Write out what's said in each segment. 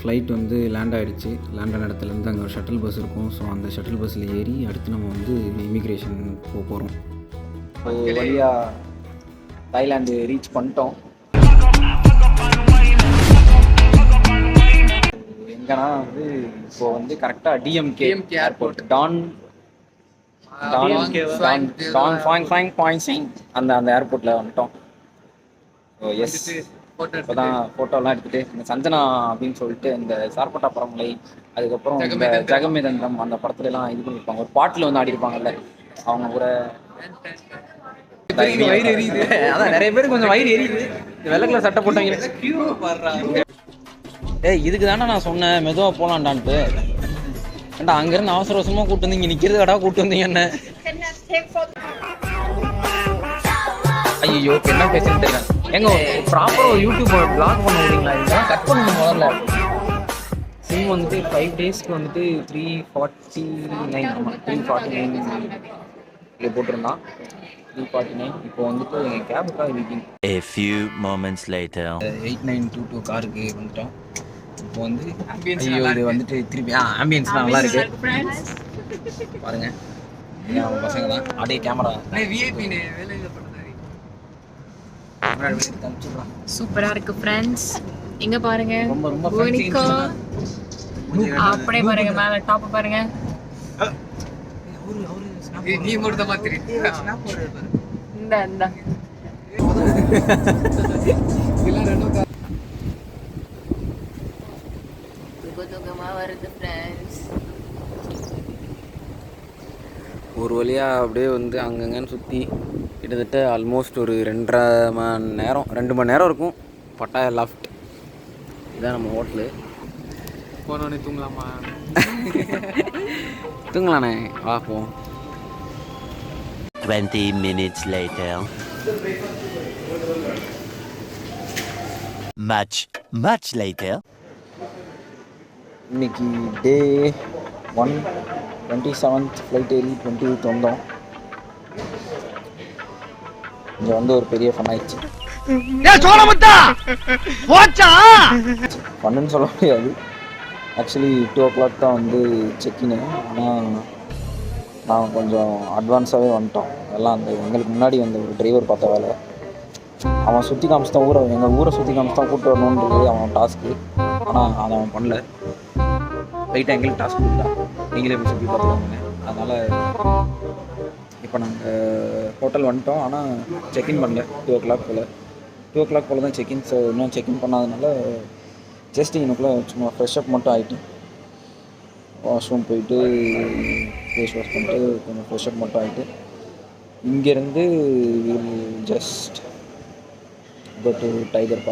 Flight வந்து land ஆகிடுச்சு. Land ஆன இடத்துலேருந்து அங்கே ஒரு ஷட்டில் பஸ் இருக்கும். ஸோ அந்த ஷட்டில் பஸ்ஸில் ஏறி அடுத்து நம்ம வந்து இமிக்ரேஷன் போகிறோம். வழியாக தாய்லாந்து ரீச் பண்ணிட்டோம். எங்கன்னா வந்து இப்போ வந்து கரெக்டாக டிஎம்கே ஏர்போர்ட் அந்த ஏர்போர்ட்டில் வந்துட்டோம். எஸ், இப்போ தான் ஃபோட்டோலாம் எடுத்துகிட்டு இந்த சஞ்சனா அப்படின்னு சொல்லிட்டு இந்த சார்பட்டா பரமலை, அதுக்கப்புறம் இந்த ஜெகமேதந்திரம் அந்த படத்துலலாம் இது பண்ணியிருப்பாங்க. ஒரு பாட்டில் வந்து ஆடி இருப்பாங்கல்ல, அவங்க கூட வயிறு எரியுது. அதான் நிறைய பேருக்கு கொஞ்சம் வயிறு எரியுது. வெள்ளை கலர் சட்டை போட்டாங்க. ஏய், இதுக்கு தானே நான் சொன்னேன் மெதுவாக போகலான்டான்ட்டு. ஏன்டா அங்கேருந்து அவசர அவசரமாக கூப்பிட்டு வந்து இங்கே நிற்கிறது கடா கூப்பிட்டு வந்தீங்க என்ன? ஐயோ, என்ன பேசுன்னு தெரியல. எங்க ப்ராப்பராக ஒரு யூடியூப் ப்ளாக் பண்ண முடியுங்களா? இதெல்லாம் கட் பண்ணணும் முதல்ல. சிம் வந்துட்டு 5 டேஸ்க்கு வந்துட்டு 349 இதில் போட்டிருந்தான். 349. இப்போ வந்துட்டு எங்கள் கேபுக்காக waiting. A few moments later 8922 காருக்கு வந்துட்டோம். இப்போ வந்து ஐயோ இது வந்துட்டு திருப்பி ஆம்பியன்ஸ் நல்லா இருக்கு பாருங்க. அவங்க பசங்க தான் அப்படியே கேமரா சூப்பரா இருக்கு ஃப்ரெண்ட்ஸ். இங்க பாருங்க, ரொம்ப ரொம்ப அப்படியே பாருங்க, மேல டாப் பாருங்க. நீ மட்டும் தான் மாத்திரி இந்த தூக்கமா வருது ஃப்ரெண்ட்ஸ். ஒரு வழியாக அப்படியே வந்து அங்கங்கன்னு சுற்றி கிட்டத்தட்ட ஆல்மோஸ்ட் ஒரு 2.5 மணி நேரம் 2 மணி நேரம் இருக்கும். பட்டாயா லாஃப்ட் இதுதான் நம்ம ஹோட்டலு. போனோடனே தூங்கலாமா? தூங்கலாண்ணே, பார்ப்போம். 20 minutes later much later. இன்னைக்கு டே 1 27th ஃப்ளைட் ஏறி 28th வந்தோம். இங்கே வந்து ஒரு பெரிய ஃபன் ஆயிடுச்சு. ஃபன்னு சொல்ல முடியாது. ஆக்சுவலி 2 o'clock தான் வந்து செக்இன். ஆனால் நான் கொஞ்சம் அட்வான்ஸாகவே வந்துட்டோம். எல்லாம் அந்த எங்களுக்கு முன்னாடி வந்து ஒரு டிரைவர் பார்த்த வேலை. அவன் சுற்றி காமிச்சு தான் எங்கள் ஊரை சுற்றி காமிச்சு தான் கூப்பிட்டு வரணுன்றது அவன் டாஸ்க்கு. ஆனால் அதை அவன் பண்ணல. ரைட்டாக எங்களுக்கு டாஸ்க் இல்லை, நீங்களே போய் சுற்றி பார்த்துக்கோங்க. அதனால் இப்போ நாங்கள் ஹோட்டல் வந்துட்டோம். ஆனால் செக்இன் பண்ணல. 2 o'clock போல் 2 o'clock போல் தான் செக்இன். ஸோ இன்னும் செக்இன் பண்ணாதனால ஜஸ்ட் இன்னுக்குள்ளே சும்மா ஃப்ரெஷ்அப் மட்டும் ஆகிட்டு வாஷ்ரூம் போயிட்டு ஃபேஸ் வாஷ் பண்ணிட்டு கொஞ்சம் ஃப்ரெஷ்அப் மட்டும் ஆகிட்டு இங்கேருந்து just go to tiger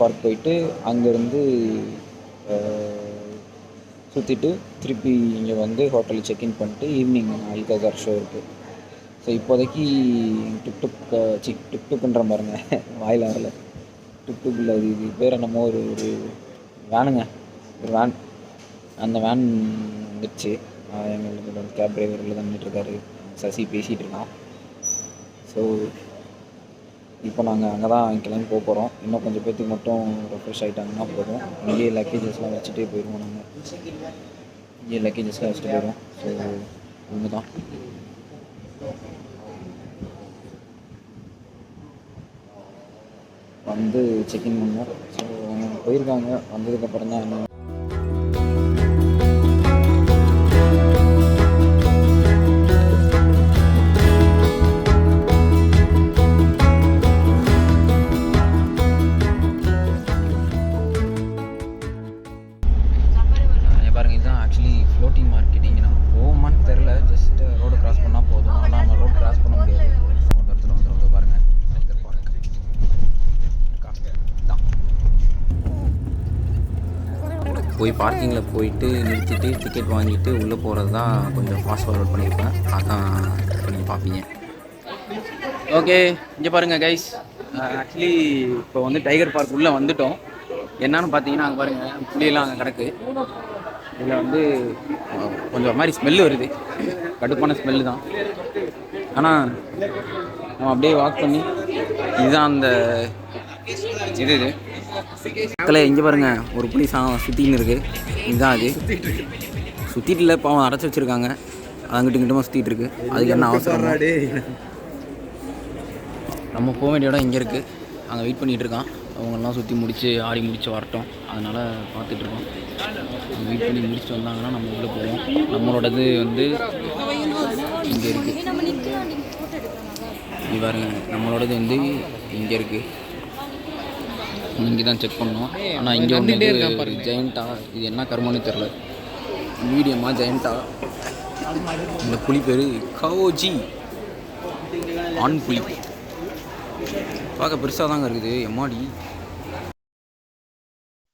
park போயிட்டு அங்கேருந்து சுற்றிட்டு திருப்பி இங்கே வந்து ஹோட்டலில் செக்இன் பண்ணிட்டு ஈவினிங் அல்கசார் ஷோ இருக்குது. ஸோ இப்போதைக்கு டுக்டுக்குன்ற பாருங்க வாயில் வரல. டுக்டுக் இல்லை, இது பேர் என்னமோ ஒரு வேனுங்க, ஒரு வேன். அந்த வேன் வந்துடுச்சு. எங்களுக்கு கேப் டிரைவரில் தான் நின்றுட்டுருக்காரு சசி, பேசிகிட்டு இருக்கான். ஸோ இப்போ நாங்கள் அங்கே தான் கிளம்பி போகிறோம். இன்னும் கொஞ்சம் பேர்த்துக்கு மட்டும் ரெஃப்ரெஷ் ஆகிட்டாங்கன்னா போதும். இங்கேயே லக்கேஜஸ்லாம் வச்சுட்டே போயிடுவோம். நாங்கள் இங்கேயே லக்கேஜஸ்லாம் வச்சுட்டு போயிடுவோம். ஸோ ஒன்று தான். வந்து செக்இன் பண்ணோம். ஸோ அவங்க போயிருக்காங்க. வந்ததுக்கப்புறம் தான் என்ன பாருங்க. இதுதான் ஆக்சுவலி ஃப்ளோட்டிங் மார்க்கெட்டிங். நம்ம போகுமான்னு தெரில. ஜஸ்ட் ரோடு கிராஸ் பண்ணால் போதும். ஆனால் நம்ம ரோடு கிராஸ் பண்ண முடியாது. ஒரு இடத்துல வந்துடும் பாருங்கள். போய் பார்க்கிங்கில் போயிட்டு நிறுத்திட்டு டிக்கெட் வாங்கிட்டு உள்ளே போகிறது தான் கொஞ்சம் ஃபாஸ்ட் ஃபார்வர்ட் பண்ணியிருப்பேன். அதான் இப்போ நீங்கள் பார்ப்பீங்க. ஓகே, இங்கே பாருங்கள் கைஸ். ஆக்சுவலி இப்போ வந்து டைகர் பார்க் உள்ளே வந்துட்டோம். என்னன்னு பார்த்தீங்கன்னா அங்கே பாருங்கள், புளியெல்லாம் அங்கே கிடக்கு. இதில் வந்து கொஞ்சம் ஒரு மாதிரி ஸ்மெல்லு வருது, கடுப்பான ஸ்மெல்லு தான். ஆனால் நம்ம அப்படியே வாக் பண்ணி இதுதான் அந்த இது பக்கத்தில் இங்கே பாருங்கள் ஒரு புலி சுற்றின்னு இருக்குது. இதுதான் அது சுற்றிட்டு இல்லை, பாவம் அடைச்சி வச்சுருக்காங்க. அது அங்கிட்டு இங்கிட்டுமா சுற்றிட்டு இருக்கு. அதுக்கு என்ன அவசரம்? நம்ம போக வேண்டிய இடம் இங்கே இருக்குது. அங்கே வெயிட் பண்ணிகிட்டு இருக்கான். அவங்கெல்லாம் சுற்றி முடித்து ஆடி முடித்து வரட்டும். அதனால் பார்த்துட்ருக்கோம். வெயிட் பண்ணி முடிச்சுட்டு வந்தாங்கன்னா நம்ம உள்ளே போவோம். நம்மளோடது வந்து இங்கே இருக்குது. இது பாருங்க, நம்மளோடது வந்து இங்கே இருக்குது. இங்கே தான் செக் பண்ணோம். ஆனால் இங்கே ஒன்று ஜெயண்டா, இது என்ன கர்மன்னு தெரில. மீடியமா ஜெயண்டா. இந்த புலி பேர் கவோஜி ஆண் புலி. பார்க்க பெருசாக தாங்க இருக்குது. எம்மாடி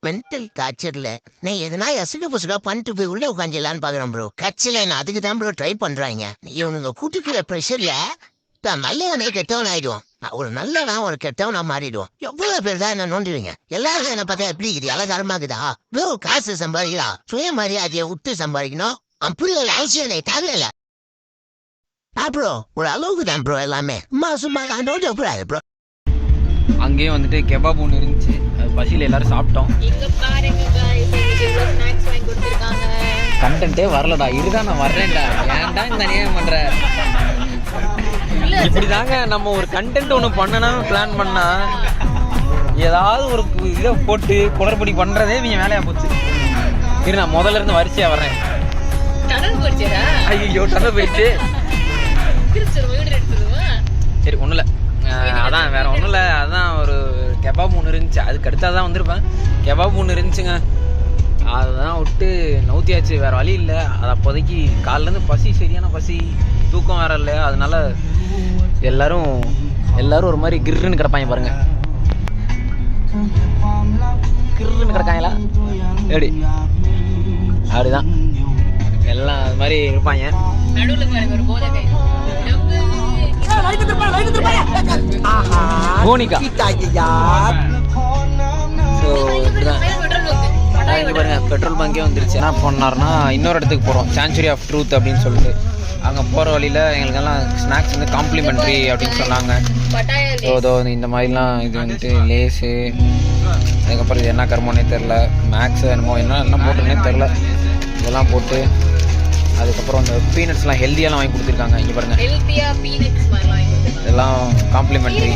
மென்டல் டார்ச்சர்ல நான் எதனா எசுக புசுகா பண்ணிட்டு போய் உள்ள உட்காந்துலான்னு பாக்குறேன் ப்ரோ. கட்சியில நான் அதுக்கு தான் ப்ரோ ட்ரை பண்றாங்க. இவனுங்க கூட்டுக்கிற ப்ரெஷர்ல தான் நல்லவனே கெட்டவன் ஆயிடுவான். ஒரு நல்லவன் ஒரு கெட்டவனா மாறிடுவான். எவ்வளவு பேர் தான் என்ன நோண்டுவீங்க? எல்லாரும் என்ன பார்த்தா எப்படி இருக்குது? அழகாரமாக்குதா ப்ரோ? காசு சம்பாதிக்கலாம், சுயமரியாதையை விட்டு சம்பாதிக்கணும். அப்படி ஒரு அவசியம் தேவையில்ல ப்ரோ. ஒரு அளவுக்கு தான் ப்ரோ எல்லாமே. சும்மா நோண்ட கூடாது ப்ரோ. அங்கேயே வந்துட்டு கெபாப் ஒன்று இருந்துச்சு. அது பசியில் எல்லாரும் சாப்பிட்டோம். இங்க பாருங்க guys, ஸ்நாக்ஸ் வாங்கி கொடுத்துருக்காங்க. கண்டென்ட்டே வரலடா. இதுதான் நான் வர்றேன்டா. ஏன்டா இந்த அநியாயம் பண்ற? இப்படி தாங்க நம்ம ஒரு கண்டென்ட் ஒன்று பண்ணணும்னு பிளான் பண்ணா ஏதாவது ஒரு இதை போட்டு குளறுபடி பண்ணுறதே நீங்கள் வேலையாக போச்சு. இரு, நான் முதல்ல இருந்து வரிசையாக வர்றேன். டனல் போச்சேடா. ஐயோ, டனல் போயிடுச்சு. சரி, ஒன்றும் இல்லை. அதான் வேறு ஒன்றும் இல்லை. அதான் ஒரு கெபாப் ஒன்று இருந்துச்சு. அதுக்கு அடுத்தா தான் வந்திருப்பேன். கெபாப் ஒன்று இருந்துச்சுங்க. அதுதான் விட்டு நவுத்தியாச்சு. வேறு வழி இல்லை. அது அப்போதைக்கு காலிலேருந்து பசி, சரியான பசி, தூக்கம் வேறு இல்லை. அதனால எல்லாரும் ஒரு மாதிரி கிர்ன்னு கிடப்பாங்க பாருங்க. கிர்ன்னு கிடக்காங்களா எப்படி? அப்படிதான் எல்லாம் அது மாதிரி இருப்பாங்க. நடுவுல பாருங்க ஒரு போதை கை. கோனிகா. ஸோ இப்படிதான் இங்கே பாருங்க, பெட்ரோல் பங்கே வந்துருச்சு. என்ன பண்ணார்னா இன்னொரு இடத்துக்கு போகிறோம், சான்ச்சுரி ஆஃப் ட்ரூத் அப்படின்னு சொல்லிட்டு. அங்கே போகிற வழியில் எங்களுக்கெல்லாம் ஸ்நாக்ஸ் வந்து காம்ப்ளிமெண்ட்ரி அப்படின்னு சொன்னாங்க. ஸோ இந்த மாதிரிலாம் இது வந்துட்டு லேஸு, அதுக்கப்புறம் இது என்ன கர்மோன்னே தெரில, மேக்ஸ் என்னமோ எல்லாம் போட்டுன்னே தெரில. இதெல்லாம் போட்டு அதுக்கப்புறம் அந்த பீனட்ஸ்லாம் ஹெல்த்தியாலாம் வாங்கி கொடுத்துருக்காங்க. இங்கே பாருங்கள், இதெல்லாம் காம்ப்ளிமெண்ட்ரி.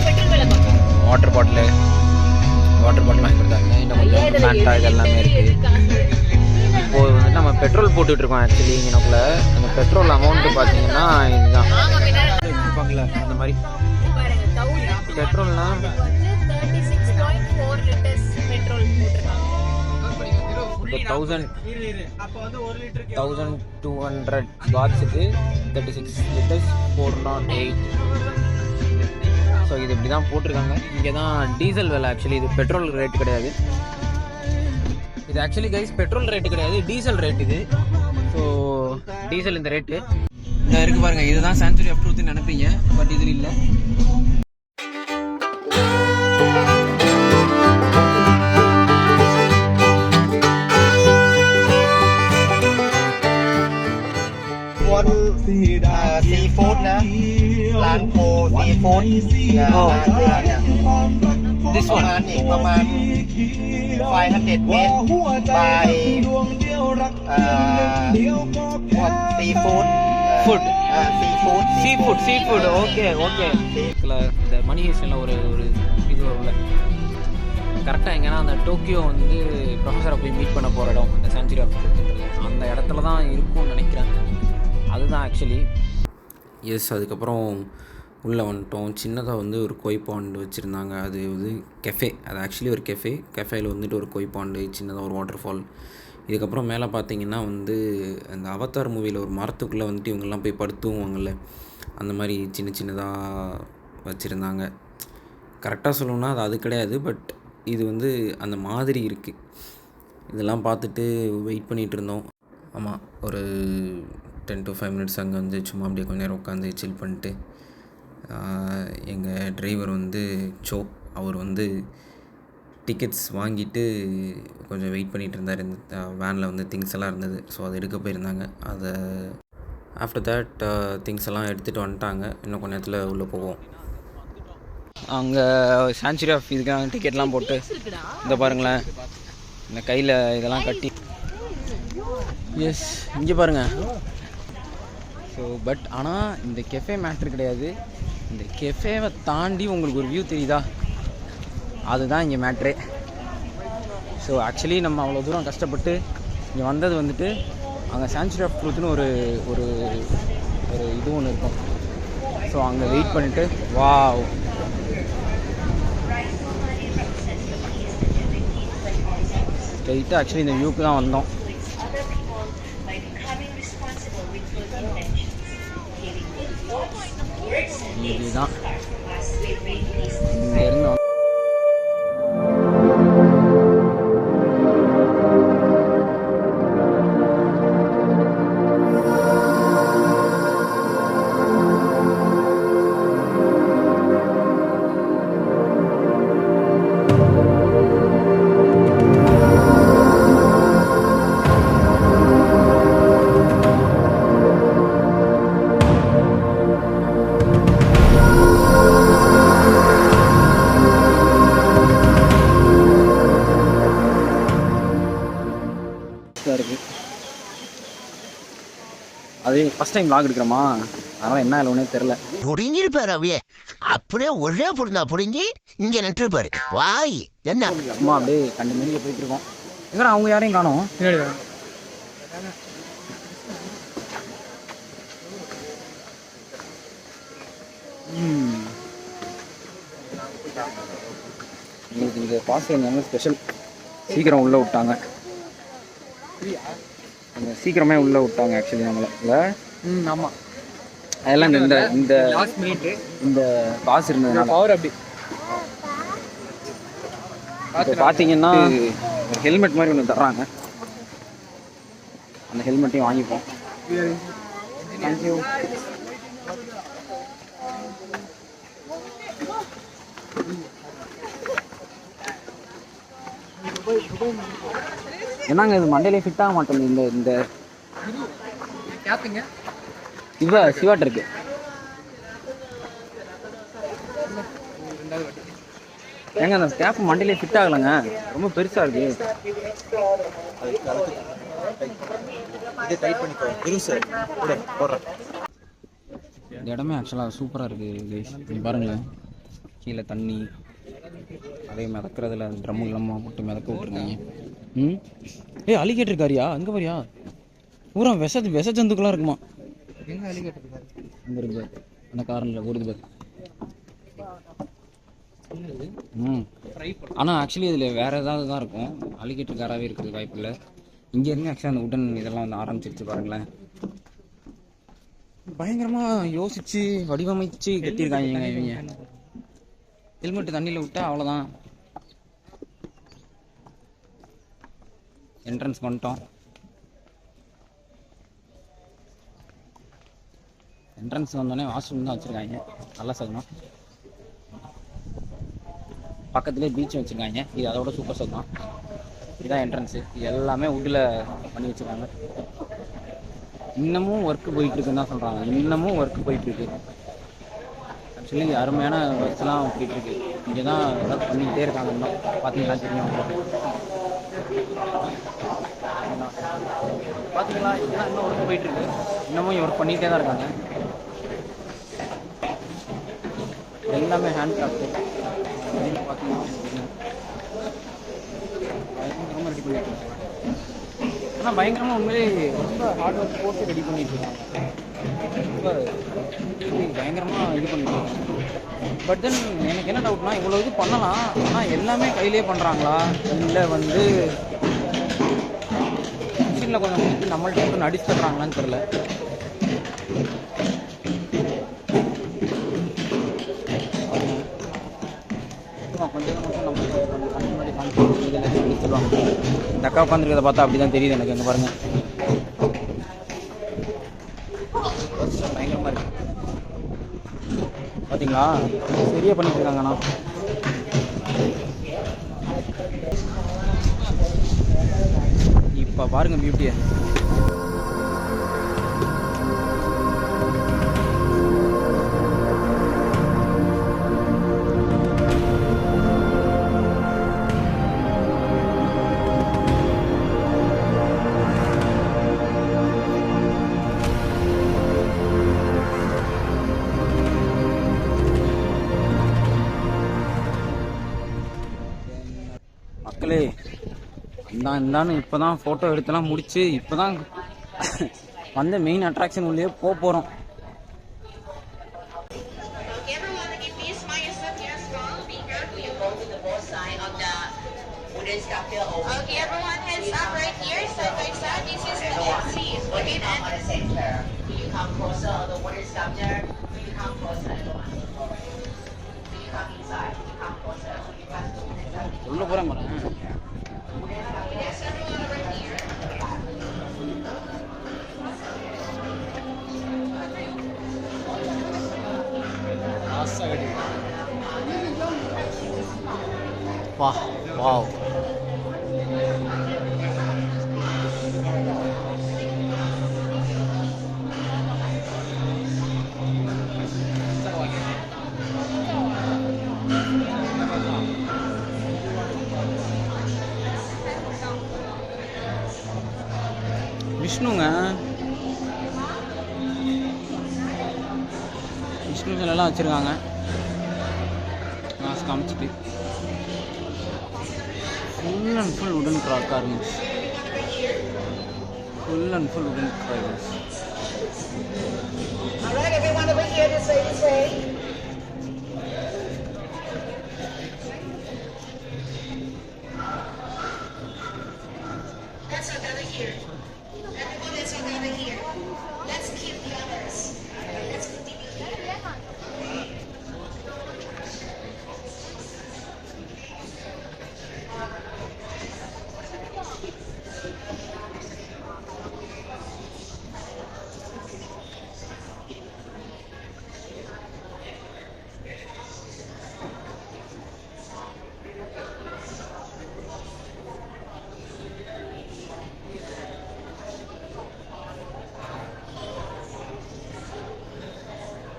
வாட்டர் பாட்டில் வாங்கி கொடுத்தாங்க. இன்னும் கொஞ்சம் ஃபேண்டா இதெல்லாமே இருக்குது. இப்போது வந்து நம்ம பெட்ரோல் போட்டுட்ருக்கோம். ஆக்சுவலி இங்கனக்குள்ள அந்த பெட்ரோல் அமௌண்ட்டு பார்த்தீங்கன்னா இதுதான் இருப்பாங்கல்ல, அந்த மாதிரி பெட்ரோல்னா 1200 பாட்ஸுக்கு 36 லிட்டர்ஸ் 408. ஸோ இது இப்படி தான் போட்டிருக்காங்க. இங்கே தான் டீசல் விலை. ஆக்சுவலி இது பெட்ரோல் ரேட் கிடையாது. இது ஆக்சுவலி கைஸ் பெட்ரோல் ரேட்டு கிடையாது, டீசல் ரேட் இது. ஸோ டீசல் இந்த ரேட்டு இருக்கு பாருங்கள். இதுதான் சான்ச்சுரி ஆஃப் ட்ரூத்னு நினைப்பீங்க, பட் இதில் இல்லை.ซีฟู้ดนะร้านโพซีฟู้ดประมาณอีกประมาณ500 เมตรไปซีฟู้ดซีฟู้ดஓகே இந்த மணி ஹேஸ்டில் ஒரு இது வரும்ல, கரெக்டாக எங்கன்னா அந்த டோக்கியோ வந்து ப்ரொஃபஸரை போய் மீட் பண்ண போகிற இடம், அந்த சான்ச்சுரி ஆஃப் ட்ரூத்ன்றது அந்த இடத்துல தான் இருக்கும்னு நினைக்கிறேன். அதுதான் ஆக்சுவலி. எஸ், அதுக்கப்புறம் உள்ளே வந்துட்டோம். சின்னதாக வந்து ஒரு கொய் பாண்டு வச்சுருந்தாங்க. அது வந்து கெஃபே. அது ஆக்சுவலி ஒரு கெஃபேயில் வந்துட்டு ஒரு கொய் பாண்டு, சின்னதாக ஒரு வாட்டர் ஃபால். இதுக்கப்புறம் மேலே பார்த்தீங்கன்னா வந்து அந்த அவதார் மூவியில் ஒரு மரத்துக்குள்ளே வந்துட்டு இவங்கெல்லாம் போய் படுத்துவாங்கள்ல, அந்த மாதிரி சின்னதாக வச்சுருந்தாங்க. கரெக்டாக சொல்லணும்னா அது கிடையாது, பட் இது வந்து அந்த மாதிரி இருக்குது. இதெல்லாம் பார்த்துட்டு வெயிட் பண்ணிகிட்டு இருந்தோம். ஆமாம், ஒரு 10 to 5 minutes அங்கே வந்து சும்மா அப்படியே கொஞ்ச நேரம் உட்காந்து சில் பண்ணிட்டு எங்கள் டிரைவர் வந்து அவர் வந்து டிக்கெட்ஸ் வாங்கிட்டு கொஞ்சம் வெயிட் பண்ணிகிட்டு இருந்தார். இந்த வேனில் வந்து திங்ஸ் எல்லாம் இருந்தது, ஸோ அதை எடுக்க போயிருந்தாங்க. அதை ஆஃப்டர் தேட் திங்ஸ் எல்லாம் எடுத்துகிட்டு வந்துட்டாங்க. இன்னும் கொஞ்ச நேரத்தில் உள்ளே போவோம். அங்கே சான்ச்சுரி ஆஃப் இதுக்கான டிக்கெட்லாம் போட்டு இந்த பாருங்களேன், இந்த கையில் இதெல்லாம் கட்டி. எஸ், இங்கே பாருங்கள். ஸோ பட் ஆனால் இந்த கெஃபே மேட்ரு கிடையாது. இந்த கெஃபேவை தாண்டி உங்களுக்கு ஒரு வியூ தெரியுதா, அதுதான் இங்கே மேட்ரே. ஸோ ஆக்சுவலி நம்ம அவ்வளோ தூரம் கஷ்டப்பட்டு இங்கே வந்தது வந்துட்டு, அங்கே சான்ச்சுரி ஆஃப் ட்ரூத்னு ஒரு ஒரு ஒரு இது ஒன்று இருக்கும். ஸோ அங்கே வெயிட் பண்ணிவிட்டு வாவ், ஸ்ட்ரைட்டாக ஆக்சுவலி இந்த வியூக்கு தான் வந்தோம். இதுதான் இங்கேருந்து இருக்குது. அது ஃபஸ்ட் டைம் vlog எடுக்கிறோமா, அதனால் என்ன இல்லைன்னே தெரில. புரிஞ்சிருப்பாரு அவையே, அப்படியே ஒரே பொருந்தா புரிஞ்சு இங்கே நின்றுப்பாரு. வாய் என்ன சும்மா அப்படியே கண்டு மணிக்கு போயிட்டு இருக்கோம். எங்கடா அவங்க யாரையும் காணோம். உங்களுக்கு இந்த பாஸ் என்ன ஸ்பெஷல், சீக்கிரம் உள்ளே விட்டாங்க. சீக்கிரமே உள்ளே விட்டாங்க ஆக்சுவலி நம்மளை இல்லை. ஆமாம், அதெல்லாம் இந்த இந்த லாஸ்ட் மினிட் இந்த பாஸ் இருந்ததுனால பவர் அப்படி. இப்போ பார்த்தீங்கன்னா ஒரு ஹெல்மெட் மாதிரி ஒன்று தர்றாங்க, அந்த ஹெல்மெட்டையும் வாங்கிப்போம். தேங்க்யூ. என்னங்க இது மண்டையிலே ஃபிட் ஆக மாட்டேங்குது. இந்த இந்த கேப்புங்க சிவாட் இருக்கு. ஏங்க அந்த கேப் மண்டையிலே ஃபிட் ஆகலைங்க, ரொம்ப பெருசாக இருக்கு. இந்த இடமே ஆக்சுவலாக சூப்பராக இருக்குது. நீங்கள் பாருங்களேன், கீழே தண்ணி, அதே மிதக்கிறதுல ட்ரம்மு கிளம்மா போட்டு மிதக்க விட்ருக்காங்க. அலிகேட்டர் இருக்காரியா அங்கே பாரியா, பூரா விஷ ஜந்துக்கெல்லாம் இருக்குமா. எங்கே அலிகேட்டர் இருக்காரு? அங்கே இருக்கு அந்த காரில் ஓடுது பேர். ஆனால் ஆக்சுவலி இதில் வேறு ஏதாவது தான் இருக்கும், அலிகேட்டர் காராகவே இருக்கிறது வாய்ப்பு இல்லை. இங்கேருந்து ஆக்சுவலாக அந்த உடன் இதெல்லாம் வந்து ஆரம்பிச்சிருச்சு பாருங்களேன். பயங்கரமாக யோசித்து வடிவமைச்சு கட்டியிருக்காங்க இவங்க. ஹெல்மெட்டு தண்ணியில் விட்டால் அவ்வளோதான். என்ட்ரன்ஸ் வந்துட்டோம். என்ட்ரன்ஸ் வந்தோடனே வாஷ்ரூம் தான் வச்சுருக்காங்க, நல்லா சகுனம். பக்கத்துலேயே பீச் வச்சுருக்காங்க, இது அதோட சூப்பர் சகுனம். இதுதான் என்ட்ரன்ஸு, இது எல்லாமே உட்டில் பண்ணி வச்சுருக்காங்க. இன்னமும் ஒர்க்கு போயிட்டுருக்குன்னு தான் சொல்கிறாங்க, இன்னமும் ஒர்க்கு போயிட்டுருக்கு. ஆக்சுவலி அருமையான பஸ்லாம் போயிட்டுருக்கு. இங்கே தான் ஏதாவது பண்ணிக்கிட்டே இருக்காங்க, இன்னும் பார்த்தீங்கன்னா தெரியும். பார்த்தீங்களா, இதெல்லாம் இன்னும் ஒர்க் போயிட்டுருக்கு, இன்னமும் ஒர்க் பண்ணிகிட்டே தான் இருக்காங்க. எல்லாமே ஹேண்ட் கிராஃப்ட்டு பார்த்தீங்கன்னா பயங்கரமாக ரெடி பண்ணிட்டு இருக்காங்க. ஆனால் பயங்கரமாக உண்மையிலே ரொம்ப ஹார்ட் ஒர்க் போட்டு ரெடி பண்ணிட்டு இருக்காங்க. ரொம்ப பயங்கரமாக இது பண்ணிட்டு இருக்காங்க. பட் தென் எனக்கு என்ன டவுட்னா, இவ்வளோ இது பண்ணலாம், ஆனால் எல்லாமே கையிலே பண்ணுறாங்களா, இல்லை வந்து மிஷினில் கொஞ்சம் கொடுத்து நம்மள்ட்ட மட்டும் நடிச்சு தர்றாங்களான்னு தெரில. கொஞ்சம் மட்டும் நம்ம முன்னாடி காமிச்சு இதில் சொல்லுவாங்க. இந்த அக்கா உட்காந்துருக்கிறத பார்த்தா அப்படி தான் தெரியுது எனக்கு. எங்கே பாருங்கள், பயங்கரமாக இருக்குது பார்த்தீங்களா, சரியாக பண்ணிட்டு இருக்காங்கண்ணா. இப்போ பாருங்கள் பியூட்டியை. இந்தான்னு இப்போ தான் ஃபோட்டோ எடுத்தெல்லாம் முடிச்சு இப்போ தான் வந்த மெயின் அட்ராக்ஷன் உள்ளே போகிறோம். Okay, everyone, again, please smile yourself here strong. Be careful. You go to the both side of the wooden sculpture. Okay, everyone, hands up right here, side by side. This is the exit. Okay, then. On the center. You come closer. The wooden sculpture. You come closer, everyone. You come inside. You come closer. You pass the wooden sculpture. உள்ள போகிறேன் பாருங்க. Yes, everyone, right here. வா wow. விஷ்ணுங்க, Vishnu சிலைலாம் வச்சுருக்காங்க. Mask காமிச்சிட்டு full and full உடன் carvings. Full and full உடன் carvings. All right, everyone over here, this way, this way. That's another here. Everyone, that's another here. Let's keep the others. Let's continue here.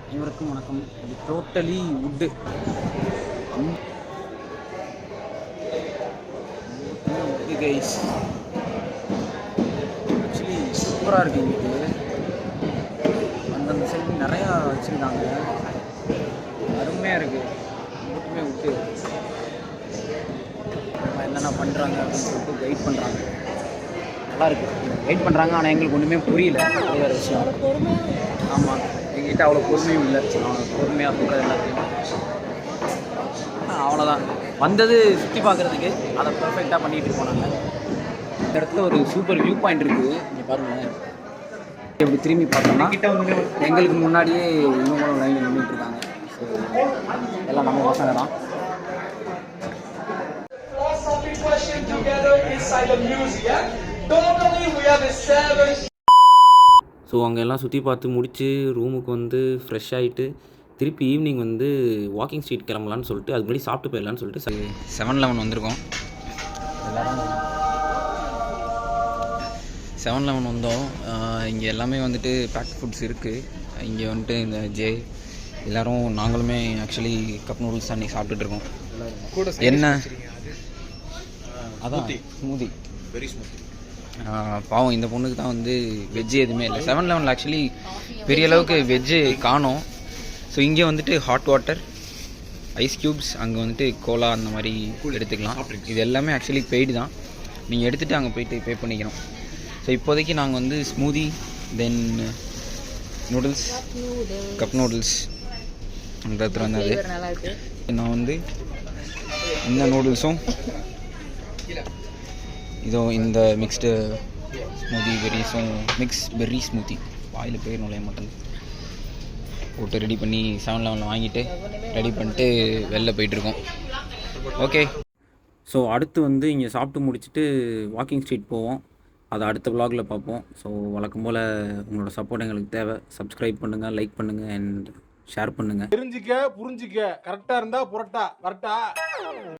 அனைவருக்கும் வணக்கம். இது totally wood. Guys, actually சூப்பராக இருக்குது. இங்கே அந்தந்த side நிறையா வச்சுருக்காங்க. அருமையாக இருக்குது. மட்டுமே விட்டு என்னென்ன பண்ணுறாங்க அப்படின்னு சொல்லிட்டு கைட் பண்ணுறாங்க. நல்லா இருக்குது. கைட் பண்ணுறாங்க, ஆனால் எங்களுக்கு ஒன்றுமே புரியல. அது வேறு விஷயம். ஆமாம், எங்ககிட்ட அவ்வளோ பொறுமையும் இல்லை. பொறுமையாக சொல்கிறது எல்லாத்தையும். அவ்வளோதான், வந்தது சுற்றி பார்க்குறதுக்கு அதை பர்ஃபெக்டாக பண்ணிகிட்டு போனாங்க. இந்த இடத்துல ஒரு சூப்பர் வியூ பாயிண்ட் இருக்குது. இங்கே பாருங்கள், இப்படி திரும்பி பார்த்தோம்னா எங்களுக்கு முன்னாடியே இன்னும் லைனில் நின்றுட்டுருக்காங்க. ஸோ எல்லாம் நம்ம பசங்க தான். ஸோ அங்கே எல்லாம் சுற்றி பார்த்து முடித்து ரூமுக்கு வந்து ஃப்ரெஷ் ஆகிட்டு திருப்பி ஈவினிங் வந்து வாக்கிங் ஸ்ட்ரீட் கிளம்பலான்னு சொல்லிட்டு அதுக்கு முன்னாடி சாப்பிட்டு போயிடலான்னு சொல்லிட்டு 7-11 வந்திருக்கோம். எல்லோரும் 7-11 வந்தோம். இங்கே எல்லாமே வந்துட்டு பேக் ஃபுட்ஸ் இருக்குது. இங்கே வந்துட்டு இந்த எல்லோரும் நாங்களுமே ஆக்சுவலி கப் நூடுல்ஸ் தான் இன்றைக்கி சாப்பிட்டுட்ருக்கோம். என்ன அதான் ஸ்மூதி, வெரி ஸ்மூத்தி. பாவம், இந்த பொண்ணுக்கு தான் வந்து வெஜ்ஜு எதுவுமே இல்லை. 7-11 ஆக்சுவலி பெரிய அளவுக்கு வெஜ்ஜு காணோம். ஸோ இங்கே வந்துட்டு ஹாட் வாட்டர், ஐஸ் க்யூப்ஸ், அங்கே வந்துட்டு கோலா அந்த மாதிரி எடுத்துக்கலாம். இது எல்லாமே ஆக்சுவலி பெய்டு தான். நீங்கள் எடுத்துகிட்டு அங்கே போயிட்டு பே பண்ணிக்கணும். ஸோ இப்போதைக்கு நாங்கள் வந்து smoothie, then noodles, cup noodles அந்த இடத்துல வந்தது. நான் வந்து இந்த நூடுல்ஸும் இதோ இந்த மிக்ஸ்டு ஸ்மூதி பெர்ரிஸும் மிக்ஸ் பெர்ரி ஸ்மூத்தி வாயில் பேர் நுழைய மாட்டேன் போட்டு ரெடி பண்ணி 7-11 வாங்கிட்டு ரெடி பண்ணிட்டு வெளில போயிட்டுருக்கோம். ஓகே, ஸோ அடுத்து வந்து இங்கே சாப்பிட்டு முடிச்சுட்டு வாக்கிங் ஸ்ட்ரீட் போவோம். அதை அடுத்த vlogல பார்ப்போம். ஸோ வழக்கம் போல் உங்களோட சப்போர்ட் எங்களுக்கு தேவை. சப்ஸ்கிரைப் பண்ணுங்கள், லைக் பண்ணுங்கள் அண்ட் ஷேர் பண்ணுங்கள். தெரிஞ்சிக்க புரிஞ்சிக்க கரெக்டாக இருந்தால் புரட்டா கரெக்டா.